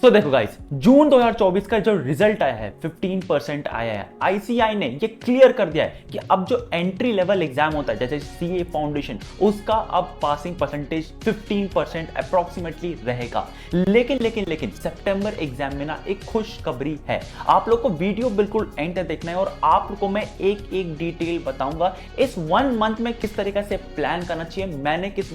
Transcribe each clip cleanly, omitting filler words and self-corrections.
देखो गाइस, जून 2024 का जो रिजल्ट आया है 15% आया है। आईसीएआई ने ये क्लियर कर दिया है कि अब जो एंट्री लेवल एग्जाम होता है जैसे सीए फाउंडेशन, उसका अब पासिंग परसेंटेज 15% अप्रोक्सीमेटली रहेगा। लेकिन सितंबर एग्जाम में ना एक खुशखबरी है। आप लोग को वीडियो बिल्कुल एंड तक देखना है और आप लोग को मैं एक एक डिटेल बताऊंगा इस 1 मंथ में किस तरीके से प्लान करना चाहिए। मैंने इस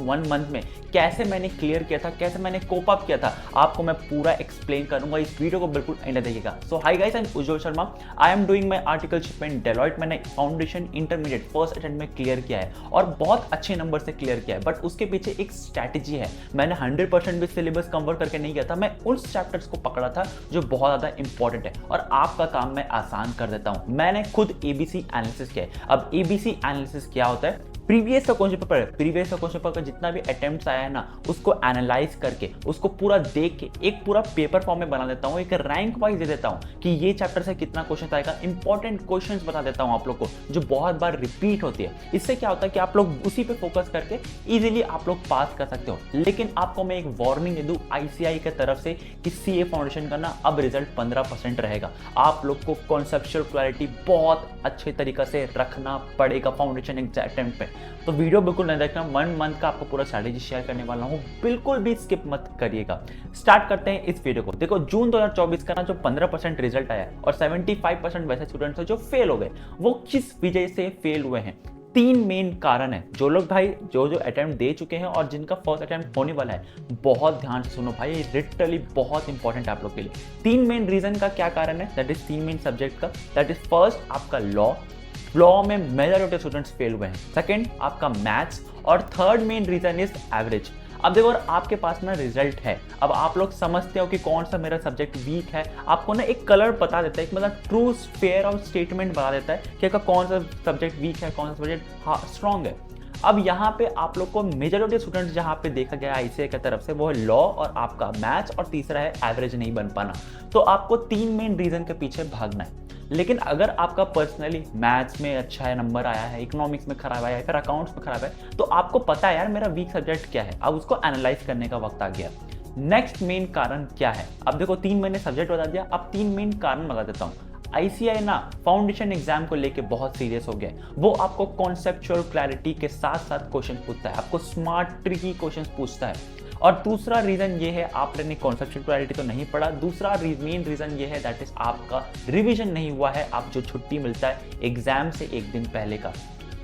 1 मंथ में कैसे मैंने क्लियर किया था, कैसे मैंने कोप अप किया था, आपको मैं पूरा एक्सप्लेन करूंगा। इस वीडियो को बिल्कुल एंड तक देखिएगा। So hi guys, I am Ujjwal Sharma. I am doing my articleship in Deloitte. मैंने फाउंडेशन इंटरमीडिएट फर्स्ट अटेम्प्ट में क्लियर किया है और बहुत अच्छे नंबर से क्लियर किया है। बट उसके पीछे एक स्ट्रैटेजी है। मैंने 100% भी सिलेबस कवर करके नहीं किया था। मैं उन चैप्टर्स को पकड़ा था जो बहुत ज्यादा इंपॉर्टेंट है और आपका काम मैं आसान कर देता हूं। मैंने खुद एबीसी एनालिसिस किया है। अब एबीसी एनालिसिस क्या होता है? प्रीवियस का क्वेश्चन पेपर का जितना भी अटेम्प्ट्स आया है ना, उसको एनालाइज करके, उसको पूरा देख के एक पूरा पेपर फॉर्म में बना देता हूँ, एक रैंक वाइज दे देता हूँ कि ये चैप्टर से कितना क्वेश्चन आएगा। इंपॉर्टेंट क्वेश्चंस बता देता हूँ आप लोग को जो बहुत बार रिपीट होती है। इससे क्या होता है कि आप लोग उसी पे फोकस करके इजीली आप लोग पास कर सकते हो। लेकिन आपको मैं एक वार्निंग दे दूं आईसीएआई की तरफ से कि सीए फाउंडेशन का ना अब रिजल्ट 15% रहेगा। आप लोग को कॉन्सेप्चुअल क्लैरिटी बहुत अच्छे तरीके से रखना पड़ेगा फाउंडेशन अटेम्प्ट पे। तो वीडियो बिल्कुल नहीं देखना। 1 मंथ का आपको पूरा स्ट्रैटेजी शेयर करने वाला हूं, बिल्कुल भी स्किप मत करिएगा। स्टार्ट करते हैं इस वीडियो को। देखो, जून 2024 का ना जो 15% रिजल्ट आया और 75% वैसे स्टूडेंट्स हैं जो फेल हो गए। वो किस वजह से फेल हुए हैं? 3 मेन कारण है। जो लोग भाई जो अटेम्प्ट दे चुके हैं और जिनका फर्स्ट अटेम्प्ट होने वाला है, बहुत ध्यान से सुनो भाई, लिटरली बहुत इंपॉर्टेंट है आप लोग के लिए। 3 मेन रीजन का क्या कारण है? दैट इज 3 मेन सब्जेक्ट का। दैट इज फर्स्ट आपका लॉ में मेजॉरिटी स्टूडेंट्स फेल हुए हैं। सेकंड आपका मैथ्स और third main reason is average. अब देखो, आपके पास ना रिजल्ट है, अब आप लोग समझते हो कि कौन सा मेरा सब्जेक्ट वीक है। आपको ना एक कलर बता देता है, एक मतलब ट्रू फेयर और स्टेटमेंट बता देता है कि कौन सा सब्जेक्ट वीक है, कौन सा सब्जेक्ट स्ट्रॉन्ग है। अब यहाँ पे आप लोग को मेजॉरिटी स्टूडेंट्स जहाँ पे देखा गया आईसीएआई की तरफ से वो है लॉ और आपका मैथ्स और तीसरा है एवरेज नहीं बन पाना। तो आपको 3 मेन रीजन के पीछे भागना है। लेकिन अगर आपका पर्सनली मैथ्स में अच्छा है नंबर आया है, इकोनॉमिक्स में खराब आया है, फिर अकाउंट्स में खराब है, तो आपको पता है यार मेरा वीक सब्जेक्ट क्या है। अब उसको एनालाइज करने का वक्त आ गया। नेक्स्ट मेन कारण क्या है? अब देखो, 3 मैंने सब्जेक्ट बता दिया, अब 3 मेन कारण बता देता हूँ। आईसीएआई ना फाउंडेशन एग्जाम को लेके बहुत सीरियस हो गया। वो आपको कॉन्सेप्चुअल क्लैरिटी के साथ साथ क्वेश्चन पूछता है, आपको स्मार्ट ट्रिकी क्वेश्चन पूछता है। और दूसरा रीजन ये है, आपने कॉन्सेप्चुअल क्लैरिटी तो नहीं पढ़ा। दूसरा मेन रीजन ये है, दैट इज आपका रिवीजन नहीं हुआ है। आप जो छुट्टी मिलता है एग्जाम से एक दिन पहले का,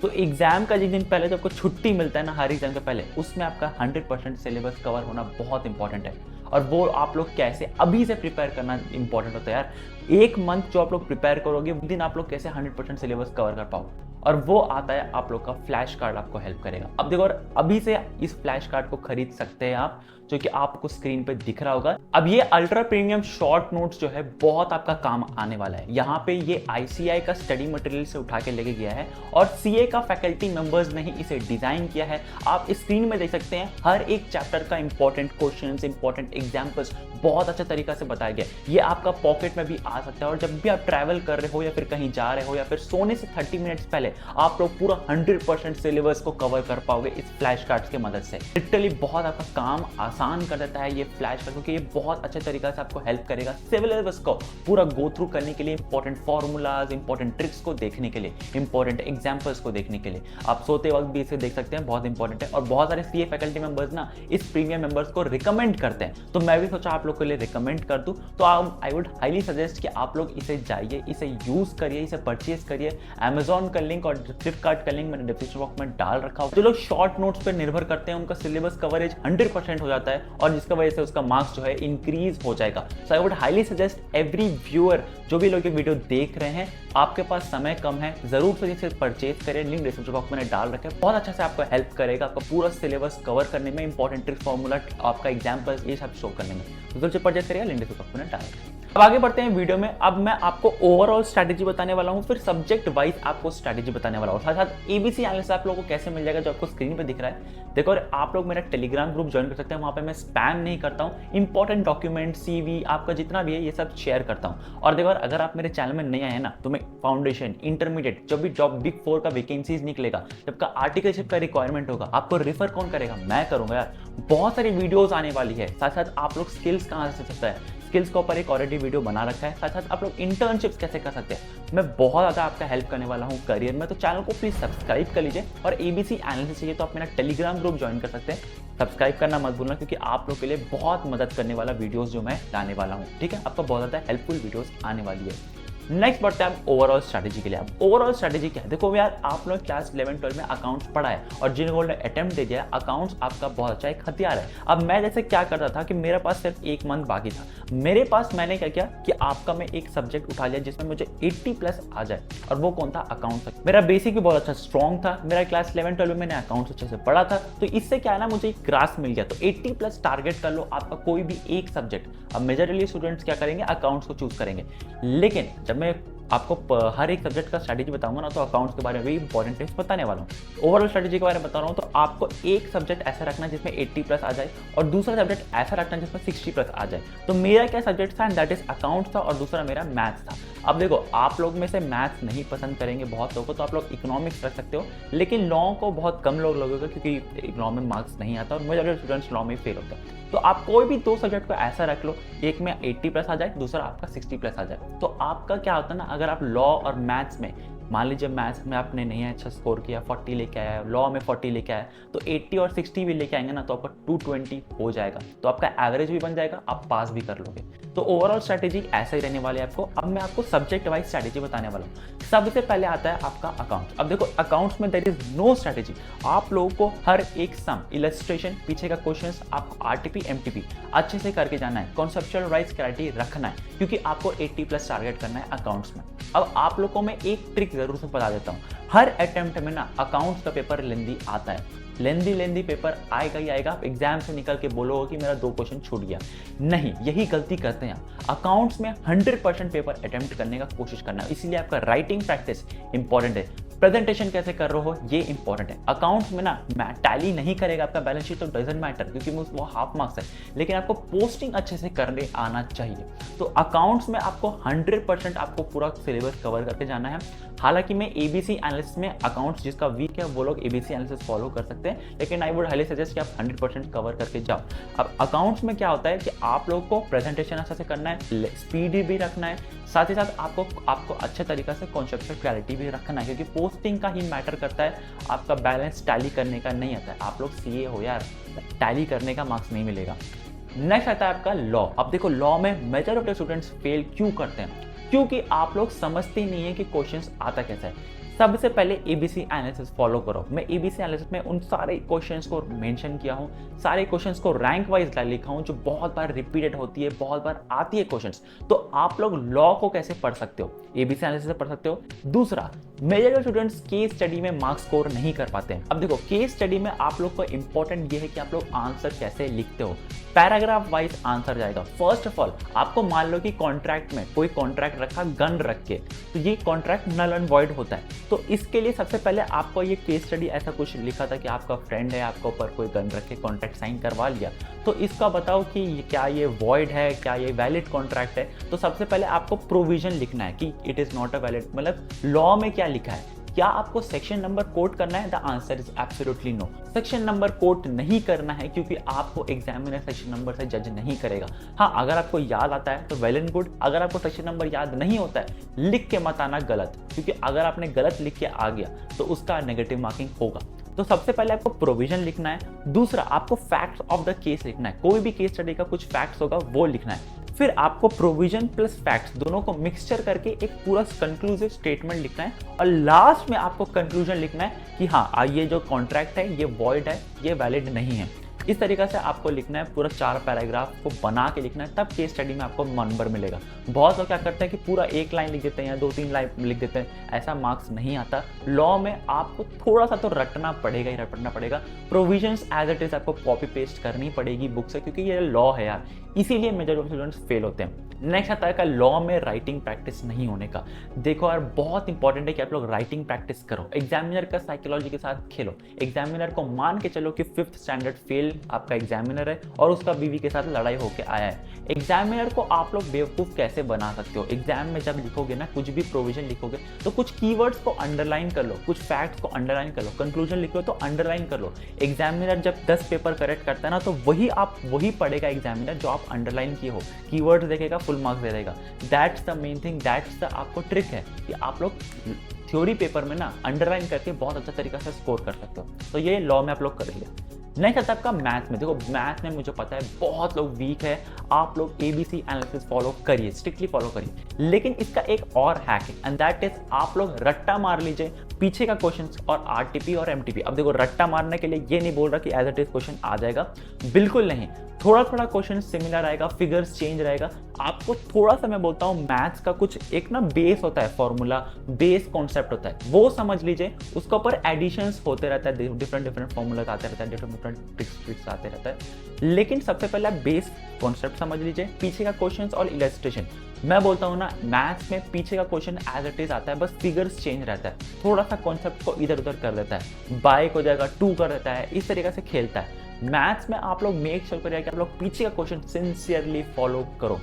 तो एग्जाम का एक दिन पहले तो आपको छुट्टी मिलता है ना हर एग्जाम के पहले, उसमें आपका 100% सिलेबस कवर होना बहुत इंपॉर्टेंट है। और वो आप लोग कैसे अभी से प्रिपेयर करना इंपॉर्टेंट होता है यार। 1 मंथ जो आप लोग प्रिपेयर करोगे, उस दिन आप लोग कैसे 100% सिलेबस कवर कर पाओ। और वो आता है आप लोग का फ्लैश कार्ड, आपको हेल्प करेगा। अब देखो, अभी से इस फ्लैश कार्ड को खरीद सकते हैं आप, जो कि आपको स्क्रीन पे दिख रहा होगा। अब ये अल्ट्रा प्रीमियम शॉर्ट नोट्स जो है बहुत आपका काम आने वाला है। यहाँ पे ये आईसीएआई का स्टडी मटेरियल से उठा के लेके गया है और सीए का फैकल्टी मेंबर्स ने ही इसे डिजाइन किया है। आप स्क्रीन में देख सकते हैं हर एक चैप्टर का इंपॉर्टेंट क्वेश्चंस, इंपॉर्टेंट एग्जांपल्स बहुत अच्छा तरीका से बताया गया। ये आपका पॉकेट में भी आ सकता है और जब भी आप ट्रैवल कर रहे हो या फिर कहीं जा रहे हो या फिर सोने से 30 मिनट्स पहले आप लोग पूरा 100% सिलेबस को कवर कर पाओगे इस फ्लैश कार्ड्स की मदद से। लिटरली बहुत आपका काम आसान कर देता है ये फ्लैश कार्ड, क्योंकि ये बहुत अच्छे तरीके से आपको हेल्प करेगा सिलेबस को पूरा गो थ्रू करने के लिए, इंपॉर्टेंट फॉर्मूलाज, इंपॉर्टेंट ट्रिक्स को देखने के लिए, इंपॉर्टेंट एग्जांपल्स को देखने के लिए। आप सोते वक्त भी इसे देख सकते हैं, बहुत इंपॉर्टेंट है। और बहुत सारे सीए फैकल्टी मेंबर्स ना इस प्रीमियम मेंबर्स को रिकमेंड करते हैं, तो मैं भी सोचा आप लोग के लिए रिकमेंड कर दूं। तो आई वुड हाईली सजेस्ट कि आप लोग इसे जाइए, इसे यूज करिए, इसे परचेज करिए। अमेजॉन का लिंक और फ्लिपकार्ट का लिंक मैंने डिस्क्रिप्शन बॉक्स में डाल रखा हो। जो लोग शॉर्ट नोट्स पर निर्भर करते हैं उनका सिलेबस कवरेज 100% हो जाता है और जिसका वजह से उसका मार्क्स जो है इंक्रीज हो जाएगा। So I would highly suggest every viewer, जो भी लोग ये वीडियो देख रहे हैं, आपके पास समय कम है, जरूर से इसे परचेज करें। लिंक डिस्क्रिप्शन बॉक्स में डाल रखे, बहुत अच्छा से आपको हेल्प करेगा आपका पूरा सिलेबस कवर करने में, इंपॉर्टेंट ट्रिक, फॉर्मूला, आपका एग्जाम्पल्स, ये सब शो करने में। जरूर से परचेज करिए, लिंक डिस्क्रिप्शन बॉक्स में डाल रखें। अब आगे बढ़ते हैं वीडियो में। अब मैं आपको ओवरऑल स्ट्रैटेजी बताने वाला हूं, फिर सब्जेक्ट वाइज आपको स्ट्रैटेजी बताने वाला हूं, साथ साथ एबीसी एनालिसिस आप लोगों को कैसे मिल जाएगा जो आपको स्क्रीन पे दिख रहा है। देखो, और आप लोग मेरा टेलीग्राम ग्रुप ज्वाइन कर सकते हैं, वहां पे मैं स्पैम नहीं करता हूं, इंपॉर्टेंट डॉक्यूमेंट, सीवी आपका जितना भी है ये सब शेयर करता हूं। और देखो, अगर आप मेरे चैनल में नहीं आए हैं ना, तो मैं फाउंडेशन, इंटरमीडिएट, जब भी जॉब बिग 4 का वैकेंसीज निकलेगा, जब का आर्टिकलशिप का रिक्वायरमेंट होगा, आपको रेफर कौन करेगा? मैं करूंगा यार। बहुत सारी वीडियोस आने वाली है, साथ साथ आप लोग स्किल्स कहां से सकता है, स्किल्स के ऊपर एक ऑलरेडी वीडियो बना रखा है, साथ साथ आप लोग इंटर्नशिप्स कैसे कर सकते हैं, मैं बहुत ज़्यादा आपका हेल्प करने वाला हूँ करियर में। तो चैनल को प्लीज़ सब्सक्राइब कर लीजिए, और एबीसी एनालिसिस चाहिए तो आप मेरा टेलीग्राम ग्रुप ज्वाइन कर सकते हैं। सब्सक्राइब करना मत भूलना, क्योंकि आप लोग के लिए बहुत मदद करने वाला वीडियोस जो मैं लाने वाला हूँ, ठीक है? आपको बहुत ज़्यादा हेल्पफुल वीडियोस आने वाली है। नेक्स्ट बढ़ते हैं आप ओवरऑल स्ट्रैटेजी के लिए। आप ओवरऑल स्ट्रैटेजी क्या है? देखो यार, आप लोग क्लास 11-12 में अकाउंट्स पढ़ा है, और जिन लोगों ने अटेम्प्ट दे दिया, अकाउंट्स आपका बहुत अच्छा एक हथियार है। अब मैं जैसे क्या करता था कि मेरे पास सिर्फ 1 मंथ बाकी था, मेरे पास मैंने क्या किया कि आपका मैं एक सब्जेक्ट उठा लिया जिसमें मुझे 80+ आ जाए, और वो कौन था? अकाउंट्स। मेरा बेसिक भी बहुत अच्छा स्ट्रॉन्ग था, मेरा क्लास 11-12 में मैंने अकाउंट्स अच्छे से पढ़ा था, तो इससे क्या है ना, मुझे एक ग्रास मिल गया। तो 80+ टारगेट कर लो आपका कोई भी एक सब्जेक्ट। अब मेजरली स्टूडेंट्स क्या करेंगे? अकाउंट्स को चूज करेंगे। लेकिन जब मैं आपको हर एक सब्जेक्ट का स्ट्रैटेजी बताऊंगा ना, तो अकाउंट्स के बारे में भी इंपॉर्टेंट टिप्स बताने वाला हूँ। ओवरऑल स्ट्रैटेजी के बारे में बता रहा हूँ, तो आपको एक सब्जेक्ट ऐसा रखना जिसमें 80+ आ जाए, और दूसरा सब्जेक्ट ऐसा रखना जिसमें 60+ आ जाए। तो मेरा क्या सब्जेक्ट था? दैट इज अकाउंट्स था, और दूसरा मेरा मैथ्स था। अब देखो, आप लोग में से मैथ्स नहीं पसंद करेंगे बहुत लोगों को, तो आप लोग इकोनॉमिक्स रख सकते हो, लेकिन लॉ को बहुत कम लोग लगेगा, क्योंकि इकोनॉमिक में मार्क्स नहीं आता, और मेजॉरिटी स्टूडेंट्स लॉ में फेल होता है। तो आप कोई भी 2 सब्जेक्ट को ऐसा रख लो, एक में 80+ आ जाए, दूसरा आपका 60+ आ जाए। तो आपका क्या होता है ना, अगर आप लॉ और मैथ्स में, मान लीजिए मैथ्स में आपने नहीं अच्छा स्कोर किया, 40 लेके आया, लॉ में 40 लेके आया, तो 80 और 60 भी लेके आएंगे ना, तो आपका 220 हो जाएगा, तो आपका एवरेज भी बन जाएगा, आप पास भी कर लोगे। तो ओवरऑल स्ट्रैटेजी ऐसा ही रहने वाली है आपको। अब मैं आपको सब्जेक्ट वाइज स्ट्रैटेजी बताने वाला हूँ। सबसे पहले आता है आपका अकाउंट्स। अब देखो, अकाउंट्स में देयर इज नो स्ट्रैटेजी। आप लोगों को हर एक सम, इलस्ट्रेशन, पीछे का क्वेश्चंस, आपको आरटीपी, एमटीपी अच्छे से करके जाना है, कॉन्सेप्चुअल वाइज क्लैरिटी रखना है, क्योंकि आपको 80+ टारगेट करना है अकाउंट्स में। अब आप लोगों को मैं एक ट्रिक जरूर से बता देता हूँ। हर अटेम्प्ट में ना अकाउंट्स का पेपर लेंदी आता है, लेंदी पेपर आएगा ही आएगा। आप एग्जाम से निकल के बोलोगे कि मेरा 2 क्वेश्चन छूट गया, नहीं, यही गलती करते हैं आप। अकाउंट्स में 100% पेपर अटेम्प्ट करने का कोशिश करना है, इसीलिए आपका राइटिंग प्रैक्टिस इंपॉर्टेंट है। प्रेजेंटेशन कैसे कर रहे हो ये इंपॉर्टेंट है। अकाउंट्स में ना टैली नहीं करेगा आपका बैलेंस शीट, तो डजंट मैटर, क्योंकि वो हाफ मार्क्स है, लेकिन आपको पोस्टिंग अच्छे से करने आना चाहिए। तो अकाउंट्स में आपको 100% आपको पूरा सिलेबस कवर करके जाना है। हालांकि मैं एबीसी एनालिसिस में अकाउंट्स जिसका वीक है वो लोग एबीसी एनालिसिस फॉलो कर सकते हैं, लेकिन आई वुड हाईली सजेस्ट कि आप 100% कवर करके जाओ। अब अकाउंट्स में क्या होता है कि आप लोग को प्रेजेंटेशन अच्छे से करना है, स्पीड भी रखना है, साथ ही साथ आपको अच्छे तरीके से कॉन्सेप्चुअल क्लैरिटी भी रखना है, क्योंकि पोस्टिंग का ही मैटर करता है, आपका बैलेंस टैली करने का नहीं आता है। आप लोग सीए हो यार, टैली करने का मार्क्स नहीं मिलेगा। नेक्स्ट आता है आपका लॉ। अब देखो, लॉ में मेजॉरिटी स्टूडेंट्स फेल क्यों करते हैं? क्योंकि आप लोग समझते ही नहीं है कि क्वेश्चंस आता कैसा है। सबसे पहले एबीसी एनालिसिस फॉलो करो। मैं एबीसी एनालिसिस में उन सारे क्वेश्चंस को मेंशन किया हूं, सारे क्वेश्चंस को रैंक वाइज लिखा हूं, जो बहुत बार रिपीटेड होती है, बहुत बार आती है क्वेश्चंस। तो आप लोग लॉ को कैसे पढ़ सकते हो? एबीसी एनालिसिस से पढ़ सकते हो। दूसरा, मेजर स्टूडेंट्स केस स्टडी में मार्क्स स्कोर नहीं कर पाते हैं। अब देखो, केस स्टडी में आप लोग को इंपॉर्टेंट ये है कि आप लोग आंसर कैसे लिखते हो, पैराग्राफ वाइज आंसर जाएगा। फर्स्ट ऑफ ऑल, आपको मान लो कि कॉन्ट्रैक्ट में कोई कॉन्ट्रैक्ट रखा गन रख के, तो ये कॉन्ट्रैक्ट नल एंड वॉइड होता है। तो इसके लिए सबसे पहले आपको ये केस स्टडी ऐसा कुछ लिखा था कि आपका फ्रेंड है, आपके ऊपर कोई गन रख के कॉन्ट्रैक्ट साइन करवा लिया, तो इसका बताओ कि क्या ये वॉइड है, क्या ये वैलिड कॉन्ट्रैक्ट है। तो सबसे पहले आपको प्रोविजन लिखना है कि it is not a valid, मतलब लॉ में क्या लिखा है। क्या आपको सेक्शन नंबर कोट करना है? The answer is absolutely no. Section number quote नहीं करना है, क्योंकि आपको एग्जामिनर सेक्शन नंबर से जज नहीं करेगा। हाँ, अगर आपको याद आता है तो वेल एंड गुड, अगर आपको सेक्शन नंबर याद नहीं होता है, लिख के मत आना गलत, क्योंकि अगर आपने गलत लिख के आ गया तो उसका नेगेटिव मार्किंग होगा। तो सबसे पहले आपको प्रोविजन लिखना है। दूसरा, आपको फैक्ट्स ऑफ द केस लिखना है, कोई भी केस स्टडी का कुछ फैक्ट्स होगा वो लिखना है। फिर आपको प्रोविजन प्लस फैक्ट्स दोनों को मिक्सचर करके एक पूरा कंक्लूसिव स्टेटमेंट लिखना है, और लास्ट में आपको कंक्लूजन लिखना है कि हाँ, ये जो कॉन्ट्रैक्ट है ये वॉइड है, ये वैलिड नहीं है। इस तरीके से आपको लिखना है, पूरा 4 पैराग्राफ को बना के लिखना है, तब केस स्टडी में आपको नंबर मिलेगा। बहुत लोग क्या करते हैं कि पूरा 1 लाइन लिख देते हैं या 2-3 लाइन लिख देते हैं, ऐसा मार्क्स नहीं आता। लॉ में आपको थोड़ा सा तो रटना पड़ेगा ही रटना पड़ेगा। प्रोविजंस एज इट इज आपको कॉपी पेस्ट करनी पड़ेगी बुक से, क्योंकि ये लॉ है यार, इसीलिए मेजॉरिटी ऑफ स्टूडेंट्स फेल होते हैं। नेक्स्ट आता है लॉ में राइटिंग प्रैक्टिस नहीं होने का। देखो यार, बहुत इंपॉर्टेंट है कि आप लोग राइटिंग प्रैक्टिस करो। एग्जामिनर का साइकोलॉजी के साथ खेलो। एग्जामिनर को मान के चलो कि 5th स्टैंडर्ड फेल आपका एग्जामिनर है और उसका बीवी के साथ लड़ाई होकर आया है। एग्जामिनर को आप लोग बेवकूफ कैसे बना सकते हो? एग्जाम में जब लिखोगे ना, कुछ भी प्रोविजन लिखोगे तो कुछ कीवर्ड्स को अंडरलाइन कर लो, कुछ फैक्ट्स को अंडरलाइन कर लो, कंक्लूजन लिखो तो अंडरलाइन कर लो। एग्जामिनर जब 10 पेपर करेक्ट करता है ना, तो वही पढ़ेगा एग्जामिनर जो आप अंडरलाइन किए हो। कीवर्ड्स देखेगा, फुल मार्क्स दे देगा। That's the main thing, that's the आपको ट्रिक है कि आप लोग थ्योरी पेपर में ना अंडरलाइन करके बहुत अच्छा तरीका से स्कोर कर सकते हो। तो ये लॉ में आप लोग करेंगे। नेक्स्ट आता है आपका मैथ में। देखो, मैथ में मुझे पता है बहुत लोग वीक है। आप लोग एबीसी एनालिसिस फॉलो करिए, स्ट्रिक्टली फॉलो करिए। लेकिन इसका एक और हैक है एंड दैट इज आप लोग रट्टा मार लीजिए पीछे का क्वेश्चन और आरटीपी और एमटीपी। अब देखो, रट्टा मारने के लिए ये नहीं बोल रहा कि एज इट इज क्वेश्चन आ जाएगा, बिल्कुल नहीं। थोड़ा थोड़ा क्वेश्चन सिमिलर आएगा, फिगर्स चेंज रहेगा। आपको थोड़ा सा, मैं बोलता हूँ, मैथ्स का कुछ एक ना बेस होता है, फॉर्मूला बेस कॉन्सेप्ट होता है, वो समझ लीजिए। उसके ऊपर एडिशंस होते रहता है, डिफरेंट फॉर्मूलाज आते रहता है, डिफरेंट ट्रिक्स आते रहता है। लेकिन सबसे पहले बेस कॉन्सेप्ट समझ लीजिए, पीछे का क्वेश्चन और इलस्ट्रेशन। मैं बोलता हूँ ना, मैथ्स में पीछे का क्वेश्चन एज इट इज आता है, बस फिगर्स चेंज रहता है, थोड़ा सा कॉन्सेप्ट को इधर उधर कर देता है, बाय को जाएगा 2 कर देता है, इस तरीके से खेलता है। मैथ्स में आप लोग मेक श्योर करिए कि आप लोग पीछे का क्वेश्चन सिंसियरली फॉलो करो।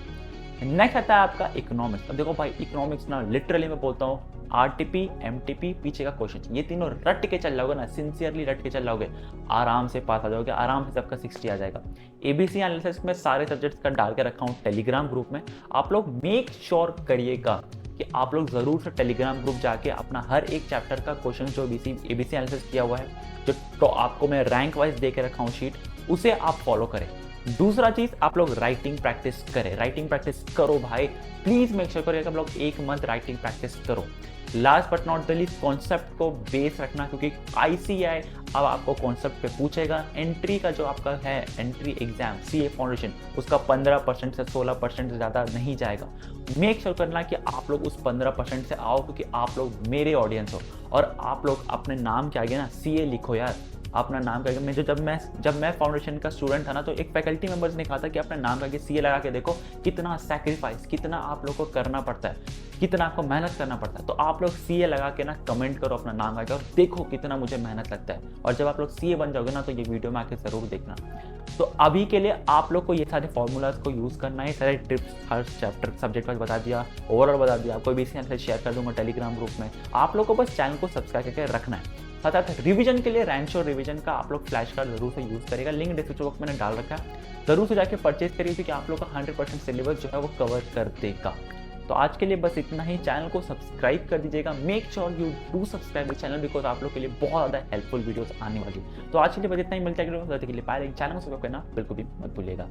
नेक्स्ट आता है आपका इकोनॉमिक्स। अब देखो भाई, इकोनॉमिक्स ना लिटरली मैं बोलता हूँ, आरटीपी एमटीपी पीछे का क्वेश्चन, ये तीनों रट के चल जाओगे ना, सिंसियरली रट के चल जाओगे, आराम से पास आ जाओगे, आराम से सबका 60 आ जाएगा। एबीसी एनालिसिस में सारे सब्जेक्ट्स का डाल के रखा हूँ टेलीग्राम ग्रुप में। आप लोग मेक श्योर करिएगा कि आप लोग जरूर से टेलीग्राम ग्रुप जाके अपना हर एक चैप्टर का क्वेश्चन जो एबीसी एनालिसिस किया हुआ है, जो तो आपको मैं रैंक वाइज दे के रखा हूँ शीट, उसे आप फॉलो करें। दूसरा चीज, आप लोग राइटिंग प्रैक्टिस करें, राइटिंग प्रैक्टिस करो भाई, प्लीज मेक श्योर करिए कि आप लोग 1 मंथ राइटिंग प्रैक्टिस करो। Last but not the least, concept को बेस रखना, क्योंकि आईसीआई अब आपको कॉन्सेप्ट पे पूछेगा। एंट्री का जो आपका है एंट्री एग्जाम सीए फाउंडेशन, उसका 15% से 16% से ज़्यादा नहीं जाएगा। मेक श्योर करना कि आप लोग उस 15% से आओ, क्योंकि आप लोग मेरे ऑडियंस हो और आप लोग अपने नाम के आगे ना सीए लिखो यार, अपना नाम करके। मैं जब मैं फाउंडेशन का स्टूडेंट था ना, तो एक फैकल्टी मेंबर्स ने कहा था कि अपना नाम करके सीए लगा के देखो, कितना सैक्रिफाइस, कितना आप लोग को करना पड़ता है, कितना आपको मेहनत करना पड़ता है। तो आप लोग सीए लगा के ना कमेंट करो अपना नाम करके और देखो कितना मुझे मेहनत लगता है। और जब आप लोग सीए बन जाओगे ना, तो ये वीडियो में आके जरूर देखना। तो अभी के लिए आप लोग को ये सारे फॉर्मूलाज को यूज़ करना है, सारे टिप्स हर चैप्टर सब्जेक्ट वाइज बता दिया, ओवरऑल बता दिया। आपको भी से शेयर कर दूंगा टेलीग्राम ग्रुप में। आप लोग को बस चैनल को सब्सक्राइब करके रखना है। साथ रिवीजन के लिए रैंचो रिवीजन का आप लोग फ्लैश कार्ड जरूर से यूज़ करेगा, लिंक डिस्क्रिप्शन बॉक्स में मैंने डाल रखा है, जरूर से जाके परचेज करिए, क्योंकि आप लोग का 100% सिलेबस जो है वो कवर कर देगा। तो आज के लिए बस इतना ही। चैनल को सब्सक्राइब कर दीजिएगा, make sure you do subscribe the channel, because आप लोग के लिए बहुत ज़्यादा हेल्पफुल वीडियोस आने वाली है। तो आज के लिए बस इतना ही, मिलता है के लिए। चैनल को सब्सक्राइब करना बिल्कुल भी मत भूलिएगा।